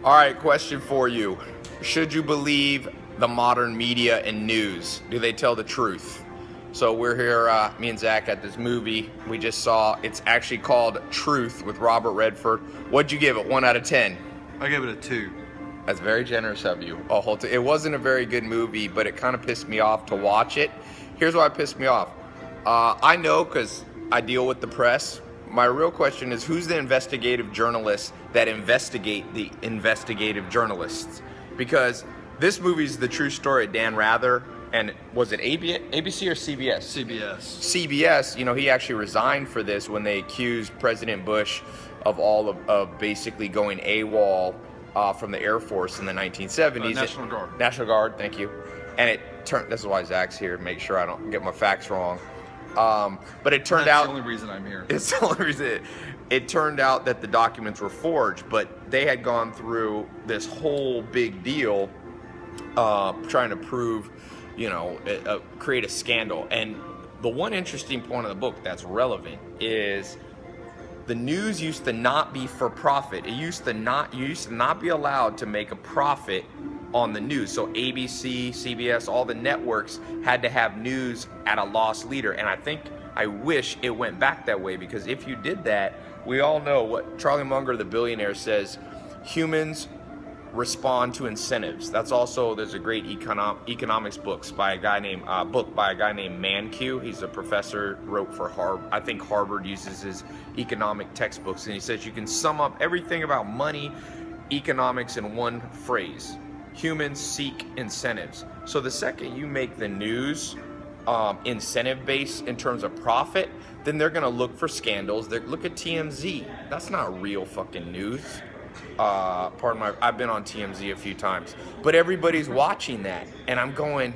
All right, question for you. Should you believe the modern media and news? Do they tell the truth? So we're here, me and Zach, at this movie we just saw. It's actually called Truth with Robert Redford. What'd you give it, 1 out of 10? I gave it a 2. That's very generous of you. It wasn't a very good movie, but it kind of pissed me off to watch it. Here's why it pissed me off. I know because I deal with the press. My real question is, who's the investigative journalists that investigate the investigative journalists? Because this movie's the true story of Dan Rather, and was it ABC or CBS? CBS, he actually resigned for this when they accused President Bush of of basically going AWOL from the Air Force in the 1970s. National Guard. National Guard, thank you. And it turned, this is why Zach's here, to make sure I don't get my facts wrong. But it turned out... That's the only reason I'm here. It's the only reason. It turned out that the documents were forged, but they had gone through this whole big deal trying to prove, create a scandal. And the one interesting point of the book that's relevant is the news used to not be for profit. You used to not be allowed to make a profit on the news. So ABC, CBS, all the networks had to have news at a loss leader. And I wish it went back that way, because if you did that, we all know what Charlie Munger, the billionaire, says: humans respond to incentives. That's also, there's a great economics book by a guy named Mankiw. He's a professor, wrote for Harvard. I think Harvard uses his economic textbooks, and he says you can sum up everything about money, economics in one phrase: humans seek incentives. So the second you make the news incentive based in terms of profit, then they're gonna look for scandals. Look at TMZ. That's not real fucking news. I've been on TMZ a few times, but everybody's watching that, and I'm going,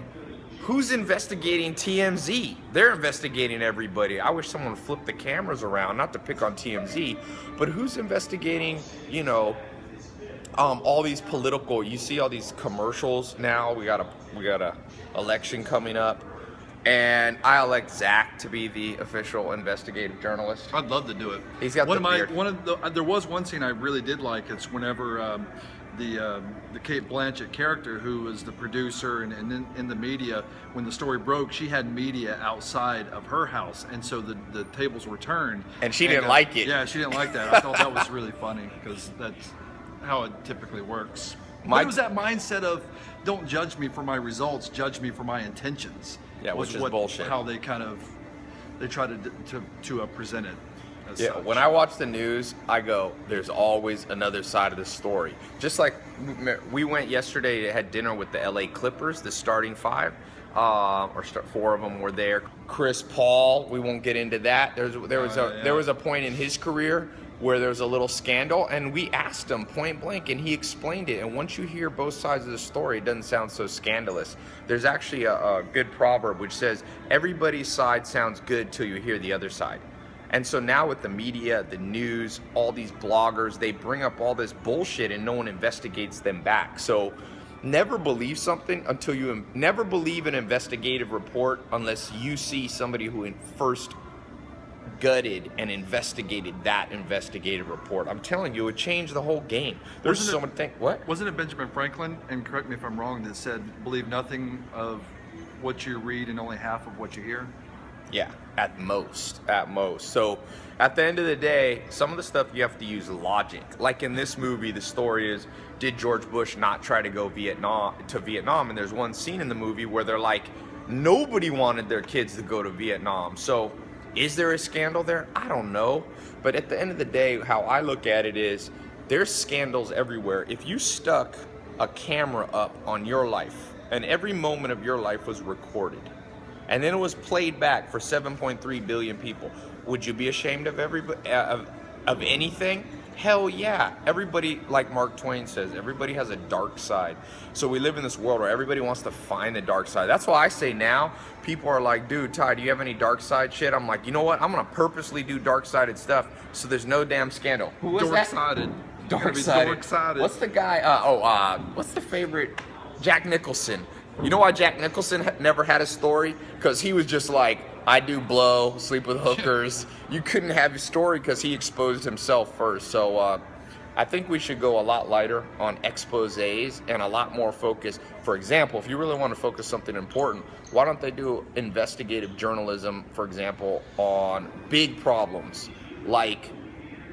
who's investigating TMZ? They're investigating everybody. I wish someone would flip the cameras around, not to pick on TMZ, but who's investigating, all these political, you see all these commercials now. We got a election coming up, and I elect Zach to be the official investigative journalist. I'd love to do it. He's got beard. There was one scene I really did like. It's whenever the Kate Blanchett character, who was the producer and in the media, when the story broke, she had media outside of her house, and so the tables were turned. And she didn't like it. Yeah, she didn't like that. I thought that was really funny, because that's how it typically works. But it was that mindset of, don't judge me for my results, judge me for my intentions. Yeah, which is bullshit. How they try to present it. Yeah, when I watch the news, I go, there's always another side of the story. Just like we went yesterday, had dinner with the LA Clippers, the starting five, four of them were there. Chris Paul, we won't get into that. There was a point in his career where there was a little scandal, and we asked him point blank, and he explained it. And once you hear both sides of the story, it doesn't sound so scandalous. There's actually a good proverb which says, everybody's side sounds good till you hear the other side. And so now with the media, the news, all these bloggers, they bring up all this bullshit and no one investigates them back. So never believe something until never believe an investigative report unless you see somebody who first gutted and investigated that investigative report. I'm telling you, it changed the whole game. There's so many things. What? Wasn't it Benjamin Franklin, and correct me if I'm wrong, that said, believe nothing of what you read and only half of what you hear? Yeah, at most. So at the end of the day, some of the stuff you have to use logic. Like in this movie, the story is, did George Bush not try to go to Vietnam? And there's one scene in the movie where they're like, nobody wanted their kids to go to Vietnam. So is there a scandal there? I don't know. But at the end of the day, how I look at it is, there's scandals everywhere. If you stuck a camera up on your life and every moment of your life was recorded, and then it was played back for 7.3 billion people, would you be ashamed of of anything? Hell yeah. Everybody, like Mark Twain says, everybody has a dark side. So we live in this world where everybody wants to find the dark side. That's why I say now, people are like, dude, Ty, do you have any dark side shit? I'm like, you know what? I'm going to purposely do dark-sided stuff so there's no damn scandal. Who was that? Dark-sided. What's the guy? What's the favorite? Jack Nicholson. You know why Jack Nicholson never had a story? Because he was just like, I do blow, sleep with hookers. You couldn't have his story because he exposed himself first. So I think we should go a lot lighter on exposés and a lot more focus. For example, if you really want to focus something important, why don't they do investigative journalism, for example, on big problems? Like,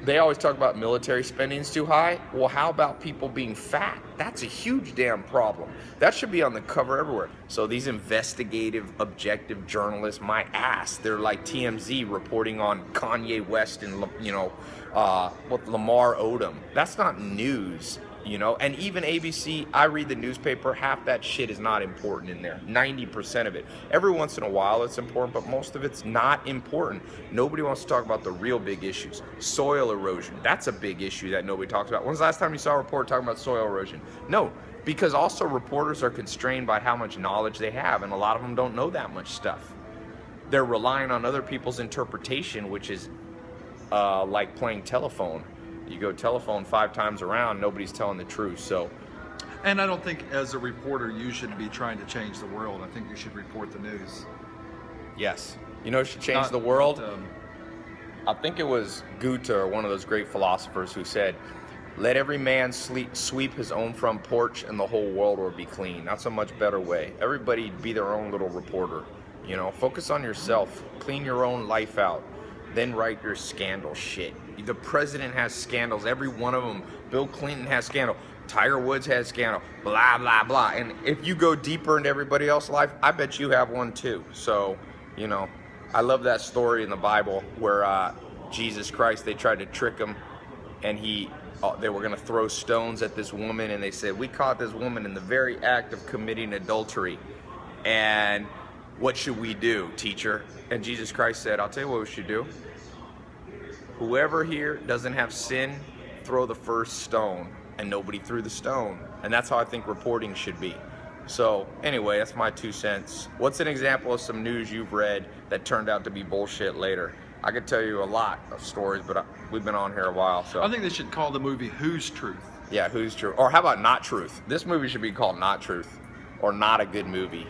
they always talk about military spending's too high. Well, how about people being fat? That's a huge damn problem. That should be on the cover everywhere. So these investigative, objective journalists, my ass, they're like TMZ reporting on Kanye West and, what, Lamar Odom. That's not news, And even ABC, I read the newspaper, half that shit is not important in there. 90% of it. Every once in a while it's important, but most of it's not important. Nobody wants to talk about the real big issues. Soil erosion, that's a big issue that nobody talks about. When's the last time you saw a report talking about soil erosion? No, because also reporters are constrained by how much knowledge they have, and a lot of them don't know that much stuff. They're relying on other people's interpretation, which is like playing telephone. You go telephone 5 times around, nobody's telling the truth. So, and I don't think as a reporter you should be trying to change the world. I think you should report the news. Yes. Who should change the world? I think it was Goethe, or one of those great philosophers, who said, let every man sweep his own front porch and the whole world will be clean. That's a much better way. Everybody be their own little reporter. Focus on yourself. Clean your own life out. Then write your scandal shit. The president has scandals, every one of them. Bill Clinton has scandal. Tiger Woods has scandal. Blah, blah, blah. And if you go deeper into everybody else's life, I bet you have one too. So, I love that story in the Bible where Jesus Christ, they tried to trick him, and they were going to throw stones at this woman, and they said, we caught this woman in the very act of committing adultery. And what should we do, teacher? And Jesus Christ said, I'll tell you what we should do. Whoever here doesn't have sin, throw the first stone. And nobody threw the stone. And that's how I think reporting should be. So anyway, that's my 2 cents. What's an example of some news you've read that turned out to be bullshit later? I could tell you a lot of stories, but we've been on here a while. So I think they should call the movie Who's Truth? Yeah, Who's Truth? Or how about Not Truth? This movie should be called Not Truth, or Not a Good Movie.